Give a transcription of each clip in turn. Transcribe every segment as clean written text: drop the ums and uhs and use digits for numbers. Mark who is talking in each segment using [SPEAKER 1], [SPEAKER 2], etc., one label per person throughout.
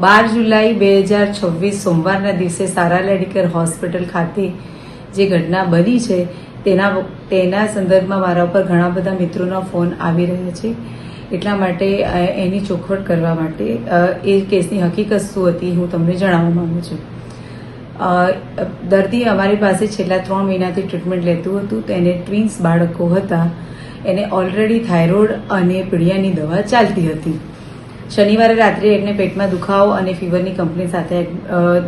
[SPEAKER 1] 12 જુલાઈ 2026 સોમવારના દિવસે સારા medical hospital ખાતે જે ઘટના બની છે તેના સંદર્ભમાં મારા ઉપર ઘણા બધા મિત્રોના ફોન આવી રહ્યા છે. એટલા માટે એની ચોખવટ કરવા માટે એ કેસની હકીકત શું હતી હું તમને જણાવવા માંગુ છું. દર્દી અમારી પાસે છેલ્લા 3 મહિનાથી ટ્રીટમેન્ટ લેતું હતું. તેને ટ્વિન્સ બાળકો હતા. એને ઓલરેડી થાઇરોઇડ અને પીડિયાની દવા ચાલતી હતી. શનિવારે રાત્રે એને પેટમાં દુખાવો અને ફીવરની કમ્પ્લેન સાથે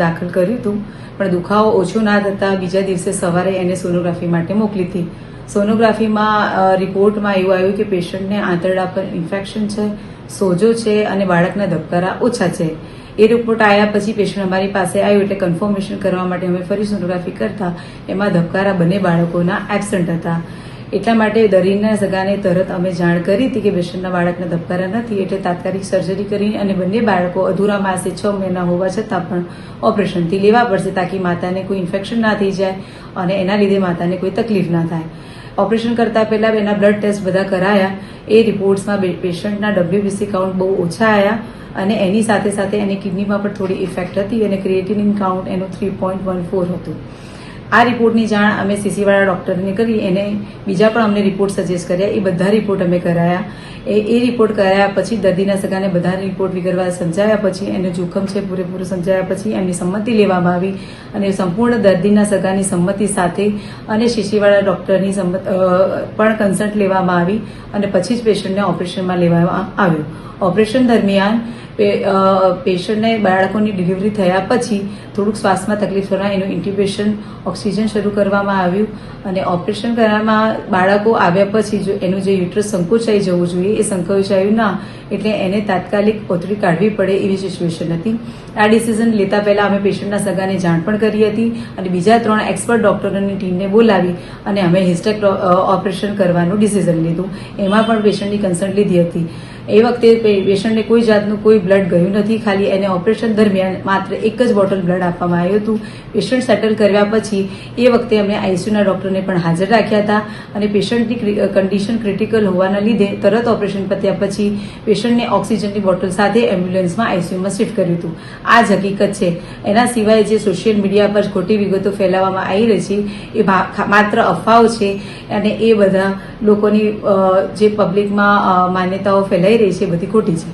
[SPEAKER 1] દાખલ કર્યું હતું, પણ દુખાવો ઓછો ના થતા બીજા દિવસે સવારે એને સોનોગ્રાફી માટે મોકલી હતી. સોનોગ્રાફીમાં રિપોર્ટમાં એવું આવ્યું કે પેશન્ટને આંતરડા પર ઇન્ફેક્શન છે, સોજો છે અને બાળકના ધબકારા ઓછા છે. એ રિપોર્ટ આવ્યા પછી પેશન્ટ અમારી પાસે આવ્યું એટલે કન્ફર્મેશન કરવા માટે અમે ફરી સોનોગ્રાફી કરતા એમાં ધબકારા બંને બાળકોના એબસન્ટ હતા. એટલા માટે દર્દીના સગાને તરત અમે જાણ કરી હતી કે પેશન્ટના બાળકના ધબકારા નથી, એટલે તાત્કાલિક સર્જરી કરી અને બંને બાળકો અધૂરા માસે 6 મહિના હોવા છતાં પણ ઓપરેશનથી લેવા પડશે તાકી માતાને કોઈ ઇન્ફેક્શન ના થઈ જાય અને એના લીધે માતાને કોઈ તકલીફ ના થાય. ઓપરેશન કરતા પહેલા એના બ્લડ ટેસ્ટ બધા કરાયા. એ રિપોર્ટ્સમાં પેશન્ટના WBC કાઉન્ટ બહુ ઓછા આવ્યા અને એની સાથે સાથે એની કિડનીમાં પણ થોડી ઇફેક્ટ હતી અને ક્રિએટિનિન કાઉન્ટ એનું 3.14 હતું. આ રિપોર્ટની જાણ અમે સીસીવાળા ડોક્ટરને કરી. એને બીજા પણ અમને રિપોર્ટ સજેસ્ટ કર્યા. એ બધા રિપોર્ટ અમે કરાયા. એ રિપોર્ટ કરાયા પછી દર્દીના સગાને બધા રિપોર્ટ વિગતવાર સમજાયા પછી એનું જોખમ છે પૂરેપૂરું સમજાયા પછી એમની સંમતિ લેવામાં આવી અને સંપૂર્ણ દર્દીના સગાની સંમતિ સાથે અને શીશીવાળા ડોક્ટરની પણ કન્સલ્ટ લેવામાં આવી અને પછી જ પેશન્ટને ઓપરેશનમાં લેવામાં આવ્યું. ઓપરેશન દરમિયાન પેશન્ટને બાળકોની ડિલિવરી થયા પછી થોડુંક શ્વાસમાં તકલીફ થતા એનું ઇન્ટ્યુબેશન ઓક્સિજન શરૂ કરવામાં આવ્યું અને ઓપરેશન કરવામાં બાળકો આવ્યા પછી જો એનું જે યુટ્રસ સંકોચાઈ જવું જોઈએ એ સંકોચાયું ના, એટલે એને તાત્કાલિક પથરી કાઢવી પડે એવી સિચ્યુએશન હતી. આ ડિસિઝન લેતા પહેલા અમે પેશન્ટના સગાને જાણ પણ કરી હતી અને બીજા 3 એક્સપર્ટ ડોક્ટરોની ટીમને બોલાવી અને અમે હિસ્ટેક ઓપરેશન કરવાનું ડિસિઝન લીધું. એમાં પણ પેશન્ટની કન્સલ્ટ લીધી હતી. એ વખતે પેશન્ટને કોઈ જાતનું કોઈ બ્લડ ગયું નથી. ખાલી એને ઓપરેશન દરમિયાન માત્ર એક જ બોટલ બ્લડ આપવામાં આવ્યું હતું. પેશન્ટ સેટલ કર્યા પછી એ વખતે અમને આઈસીયુના ડોક્ટરને પણ હાજર રાખ્યા હતા અને પેશન્ટની કન્ડિશન ક્રિટિકલ હોવાના લીધે તરત ઓપરેશન પત્યા પછી પેશન્ટને ઓક્સિજનની બોટલ સાથે એમ્બ્યુલન્સમાં આઈસીયુમાં શિફ્ટ કર્યું હતું. આ જ હકીકત છે. એના સિવાય જે સોશિયલ મીડિયા પર ખોટી વિગતો ફેલાવવામાં આવી રહી છે એ માત્ર અફવાઓ છે અને એ બધા લોકોની જે પબ્લિકમાં માન્યતાઓ ફેલાઈ રહી છે બધી ખોટી છે.